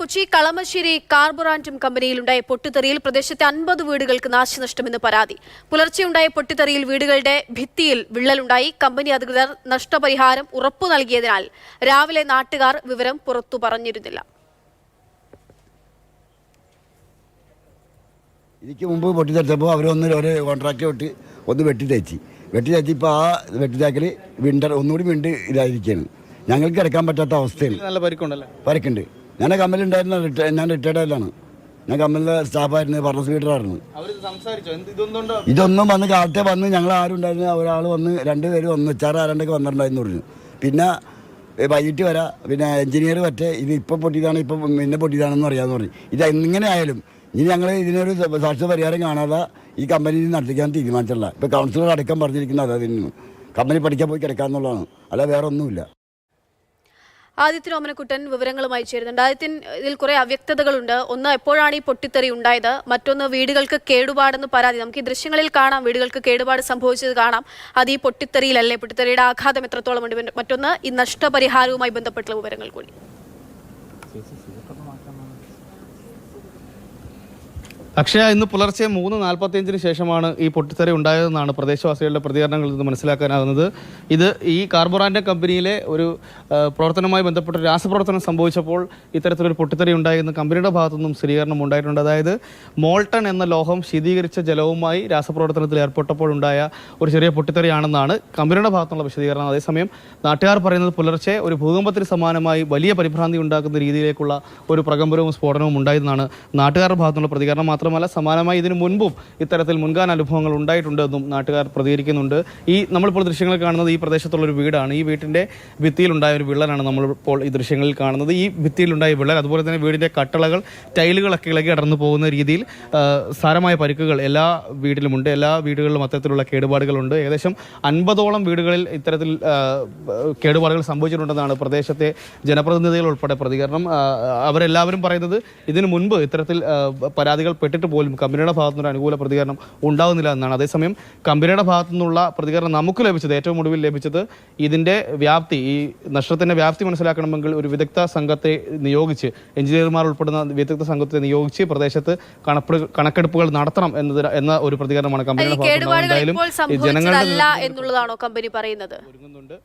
കൊച്ചി കളമശ്ശേരി കാർബോറാൻഡം കമ്പനിയിലുണ്ടായ പൊട്ടിത്തെറിയിൽ പ്രദേശത്തെ 50 വീടുകൾക്ക് നാശനഷ്ടമെന്ന് പരാതി. പുലർച്ചെയുണ്ടായ പൊട്ടിത്തെറിയിൽ വീടുകളുടെ ഭിത്തിയിൽ വിള്ളലുണ്ടായി. കമ്പനി അധികൃതർ നഷ്ടപരിഹാരം ഉറപ്പു നൽകിയതിനാൽ രാവിലെ നാട്ടുകാർ വിവരം പുറത്തു പറഞ്ഞിരുന്നില്ല. ഇതിക്ക് മുമ്പ് പൊട്ടിത്തെറിച്ചപ്പോൾ അവർ ഒരു കോൺട്രാക്ട് ഒന്ന് വെട്ടി തേച്ചിപ്പോൾ ആ വെട്ടിത്തേക്കൽ ഒന്നുകൂടി വിണ്ട് ഇതായിരിക്കുകയാണ്. ഞങ്ങൾക്ക് കിടക്കാൻ പറ്റാത്ത അവസ്ഥയിൽ നല്ല പരിക്കുണ്ട്. ഞാൻ കമ്മലുണ്ടായിരുന്ന ഞാൻ റിട്ടയർഡായിട്ടാണ്. ഞാൻ കമ്മലിലെ സ്റ്റാഫായിരുന്നു, ഫർണസ് ഫീഡറായിരുന്നു. ഇതൊന്നും വന്ന് കാലത്തെ വന്ന് ഞങ്ങൾ ആരും ഉണ്ടായിരുന്നു. ഒരാൾ വന്ന് 2 പേര് വന്ന് ആരാണ്ടൊക്കെ വന്നിട്ടുണ്ടായിരുന്നു പറഞ്ഞു. പിന്നെ വൈകിട്ട് വരാം, പിന്നെ എഞ്ചിനീയർ പറ്റേ ഇത് ഇപ്പം പൊട്ടിയതാണ്, ഇപ്പം പിന്നെ പൊട്ടിയതാണെന്ന് അറിയാമെന്ന് പറഞ്ഞു. ഇത് എങ്ങനെ ആയാലും ഇനി ഞങ്ങൾ ഇതിനൊരു സാക്ഷ്യ പരിഹാരം കാണാതെ ഈ കമ്പനി നടത്തിക്കാൻ തീരുമാനിച്ചില്ല. ഇപ്പോൾ കൗൺസിലർ അടക്കം പറഞ്ഞിരിക്കുന്നത് അതിന് കമ്പനി പഠിക്കാൻ പോയി കിടക്കാമെന്നുള്ളതാണ്, അല്ല വേറെ ഒന്നുമില്ല. ആദിത്യൻ ഓമനക്കുട്ടൻ വിവരങ്ങളുമായി ചേരുന്നുണ്ട്. ആദിത്യൻ, ഇതിൽ കുറെ അവ്യക്തതകളുണ്ട്. ഒന്ന്, എപ്പോഴാണ് ഈ പൊട്ടിത്തെറി ഉണ്ടായത്? മറ്റൊന്ന്, വീടുകൾക്ക് കേടുപാടെന്ന് പരാതി. നമുക്ക് ഈ ദൃശ്യങ്ങളിൽ കാണാം, വീടുകൾക്ക് കേടുപാട് സംഭവിച്ചത് കാണാം. അത് ഈ പൊട്ടിത്തെറിയിലല്ലേ? പൊട്ടിത്തെറിയുടെ ആഘാതം എത്രത്തോളം ഉണ്ട്? മറ്റൊന്ന്, ഈ നഷ്ടപരിഹാരവുമായി ബന്ധപ്പെട്ടുള്ള വിവരങ്ങൾ കൂടി. അക്ഷയ, ഇന്ന് പുലർച്ചെ 3:45 ശേഷമാണ് ഈ പൊട്ടിത്തെറി ഉണ്ടായതെന്നാണ് പ്രദേശവാസികളുടെ പ്രതികരണങ്ങളിൽ നിന്ന് മനസ്സിലാക്കാനാകുന്നത്. ഇത് ഈ കാർബോറാൻഡം കമ്പനിയിലെ ഒരു പ്രവർത്തനവുമായി ബന്ധപ്പെട്ട രാസപ്രവർത്തനം സംഭവിച്ചപ്പോൾ ഇത്തരത്തിലൊരു പൊട്ടിത്തെറി ഉണ്ടായെന്ന് കമ്പനിയുടെ ഭാഗത്തുനിന്നും സ്ഥിരീകരണം ഉണ്ടായിട്ടുണ്ട്. അതായത് മോൾട്ടൺ എന്ന ലോഹം ശീതീകരിച്ച ജലവുമായി രാസപ്രവർത്തനത്തിൽ ഏർപ്പെട്ടപ്പോഴുണ്ടായ ഒരു ചെറിയ പൊട്ടിത്തെറിയാണെന്നാണ് കമ്പനിയുടെ ഭാഗത്തുള്ള വിശദീകരണം. അതേസമയം നാട്ടുകാർ പറയുന്നത് പുലർച്ചെ ഒരു ഭൂകമ്പത്തിന് സമാനമായി വലിയ പരിഭ്രാന്തി ഉണ്ടാക്കുന്ന രീതിയിലേക്കുള്ള ഒരു പ്രകമ്പനവും സ്ഫോടനവും ഉണ്ടായതെന്നാണ് നാട്ടുകാരുടെ ഭാഗത്തുള്ള പ്രതികരണം. മാത്രമല്ല, സമാനമായി ഇതിനു മുൻപും ഇത്തരത്തിൽ മുൻകാല അനുഭവങ്ങൾ ഉണ്ടായിട്ടുണ്ടെന്നും നാട്ടുകാർ പ്രതികരിക്കുന്നുണ്ട്. നമ്മളിപ്പോൾ ദൃശ്യങ്ങൾ കാണുന്നത് ഈ പ്രദേശത്തുള്ളൊരു വീടാണ്. ഈ വീട്ടിൻ്റെ ഭിത്തിയിലുണ്ടായ ഒരു വിള്ളലാണ് നമ്മളിപ്പോൾ ഈ ദൃശ്യങ്ങളിൽ കാണുന്നത്. ഈ ഭിത്തിയിലുണ്ടായ വിള്ളൽ, അതുപോലെ തന്നെ വീടിൻ്റെ കട്ടളകൾ, ടൈലുകളൊക്കെ ഇളകി അടർന്നു പോകുന്ന രീതിയിൽ സാരമായ പരിക്കുകൾ എല്ലാ വീട്ടിലുമുണ്ട്. എല്ലാ വീടുകളിലും അത്തരത്തിലുള്ള കേടുപാടുകളുണ്ട്. ഏകദേശം 50ഓളം വീടുകളിൽ ഇത്തരത്തിൽ കേടുപാടുകൾ സംഭവിച്ചിട്ടുണ്ടെന്നാണ് പ്രദേശത്തെ ജനപ്രതിനിധികൾ ഉൾപ്പെടെ പ്രതികരണം. അവരെല്ലാവരും പറയുന്നത് ഇതിനു മുൻപ് ഇത്തരത്തിൽ പരാതികൾ പെട്ടിട്ട് പോലും കമ്പനിയുടെ ഭാഗത്തുനിന്നൊരു അനുകൂല പ്രതികരണം ഉണ്ടാകുന്നില്ല എന്നാണ്. അതേസമയം കമ്പനിയുടെ ഭാഗത്തു നിന്നുള്ള പ്രതികരണം നമുക്ക് ലഭിച്ചത്, ഏറ്റവും ഒടുവിൽ ലഭിച്ചത്, ഇതിൻ്റെ വ്യാപ്തി, ഈ നഷ്ടത്തിൻ്റെ വ്യാപ്തി മനസ്സിലാക്കണമെങ്കിൽ ഒരു വിദഗ്ധ സംഘത്തെ നിയോഗിച്ച്, എഞ്ചിനീയർമാർ ഉൾപ്പെടുന്ന വിദഗ്ധ സംഘത്തെ നിയോഗിച്ച് പ്രദേശത്ത് കണക്കെടുപ്പുകൾ നടത്തണം എന്ന ഒരു പ്രതികരണമാണ് കമ്പനിയുടെ ഭാഗത്തുനിന്ന്. ജനങ്ങളുടെ എന്നുള്ളതാണോ കമ്പനി പറയുന്നത്? ഒരുങ്ങുന്നുണ്ട്.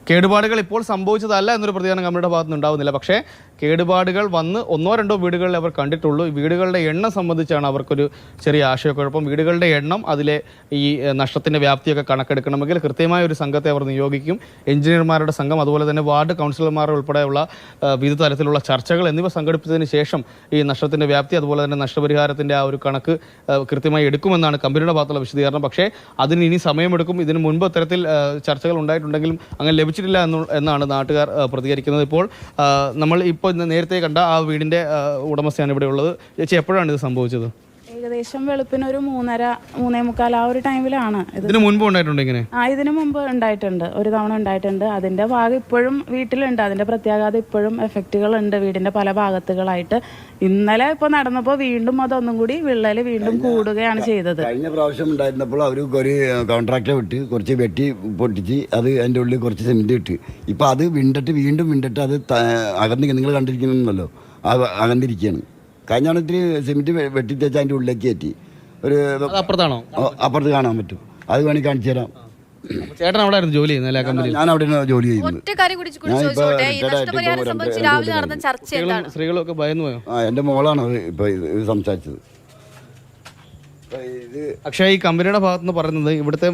കേടുപാടുകൾ ഇപ്പോൾ സംഭവിച്ചതല്ല എന്നൊരു പ്രതികരണം കമ്പനിയുടെ ഭാഗത്തുനിന്ന് ഉണ്ടാവുന്നില്ല. പക്ഷേ കേടുപാടുകൾ വന്ന് 1-2 വീടുകളിൽ അവർ കണ്ടിട്ടുള്ളൂ. ഈ വീടുകളുടെ എണ്ണം സംബന്ധിച്ചാണ് അവർക്കൊരു ചെറിയ ആശയക്കുഴപ്പം. വീടുകളുടെ എണ്ണം, അതിലെ ഈ നഷ്ടത്തിൻ്റെ വ്യാപ്തിയൊക്കെ കണക്കെടുക്കണമെങ്കിൽ കൃത്യമായ ഒരു സംഘത്തെ അവർ നിയോഗിക്കും. എഞ്ചിനീയർമാരുടെ സംഘം, അതുപോലെ തന്നെ വാർഡ് കൗൺസിലർമാർ ഉൾപ്പെടെയുള്ള വിവിധ തരത്തിലുള്ള ചർച്ചകൾ എന്നിവ സംഘടിപ്പിച്ചതിന് ശേഷം ഈ നഷ്ടത്തിൻ്റെ വ്യാപ്തി, അതുപോലെ തന്നെ നഷ്ടപരിഹാരത്തിൻ്റെ ആ ഒരു കണക്ക് കൃത്യമായി എടുക്കുമെന്നാണ് കമ്പനിയുടെ ഭാഗത്തുള്ള വിശദീകരണം. പക്ഷേ അതിന് ഇനി സമയമെടുക്കും. ഇതിന് മുൻപ് ഇത്തരത്തിൽ ചർച്ചകൾ ഉണ്ടായിട്ടുണ്ടെങ്കിലും അങ്ങനെ ലഭിച്ചിട്ടില്ല എന്നാണ് നാട്ടുകാർ പ്രതികരിക്കുന്നത്. ഇപ്പോൾ നേരത്തെ കണ്ട ആ വീടിന്റെ ഉടമസ്ഥയാണ് ഇവിടെ ഉള്ളത്. ചേച്ചി, എപ്പോഴാണ് ഇത് സംഭവിച്ചത്? ഏകദേശം വെളുപ്പിന് ഒരു 3:30-3:45 ആ ഒരു ടൈമിലാണ്. ഇതിന് മുൻപ് ഉണ്ടായിട്ടുണ്ട് ഇങ്ങനെ? ഇതിനു മുമ്പ് ഉണ്ടായിട്ടുണ്ട്, ഒരു തവണ ഉണ്ടായിട്ടുണ്ട്. അതിന്റെ ഭാഗം ഇപ്പോഴും വീട്ടിലുണ്ട്. അതിന്റെ പ്രത്യാഘാതം ഇപ്പോഴും എഫക്റ്റുകൾ ഉണ്ട് വീടിന്റെ പല ഭാഗത്തുകളായിട്ട്. ഇന്നലെ ഇപ്പൊ നടന്നപ്പോൾ വീണ്ടും അതൊന്നും കൂടി വിള്ളല് വീണ്ടും കൂടുകയാണ് ചെയ്തത്. കഴിഞ്ഞ പ്രാവശ്യം ഉണ്ടായിരുന്നപ്പോൾ അവർ ഒരു കോൺട്രാക്ടറെ വിട്ട് കുറച്ച് വെട്ടി പൊട്ടിച്ച് അത് അതിൻ്റെ ഉള്ളിൽ കുറച്ച് സിമെന്റ് ഇട്ട്, ഇപ്പൊ അത് വീണ്ടും വിണ്ടിട്ട് അത് അകന്ന് നിങ്ങൾ കണ്ടിരിക്കുന്നല്ലോ, അകന്നിരിക്കുകയാണ്. കഴിഞ്ഞ ഇത്തിരി സിമെന്റ് വെട്ടിത്തേച്ച് അതിൻ്റെ ഉള്ളിലേക്ക് കയറ്റി ഒരു അപ്പുറത്ത് കാണാൻ പറ്റും. അത് വേണമെങ്കിൽ കാണിച്ചു തരാം. ചേട്ടൻ അവിടെ ജോലി ചെയ്യുന്നത്? ഞാൻ അവിടെ ജോലി ചെയ്യുന്നത്. സ്ത്രീകളൊക്കെ ഭയന്നു പോയോ? എൻ്റെ മോളാണ് ഇപ്പൊ ഇത് സംസാരിച്ചത്. പക്ഷേ ഈ കമ്പനിയുടെ ഭാഗത്തുനിന്ന് പറയുന്നത് ഇവിടുത്തെ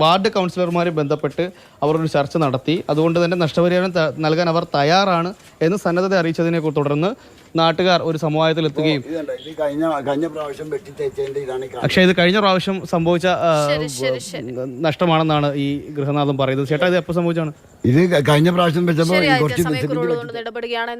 വാർഡ് കൗൺസിലർമാരെ ബന്ധപ്പെട്ട് അവർ ഒരു ചർച്ച നടത്തി. അതുകൊണ്ട് തന്നെ നഷ്ടപരിഹാരം നൽകാൻ അവർ തയ്യാറാണ് എന്ന് സന്നദ്ധത അറിയിച്ചതിനെ തുടർന്ന് നാട്ടുകാർ ഒരു സമവായത്തിലെത്തുകയും, പക്ഷേ ഇത് കഴിഞ്ഞ പ്രാവശ്യം സംഭവിച്ച നഷ്ടമാണെന്നാണ് ഈ ഗൃഹനാഥൻ പറയുന്നത്. ചേട്ടാ, ഇത് എപ്പോൾ സംഭവിച്ചാണ്? ഇത് കഴിഞ്ഞ പ്രാവശ്യം വെച്ചപ്പോൾ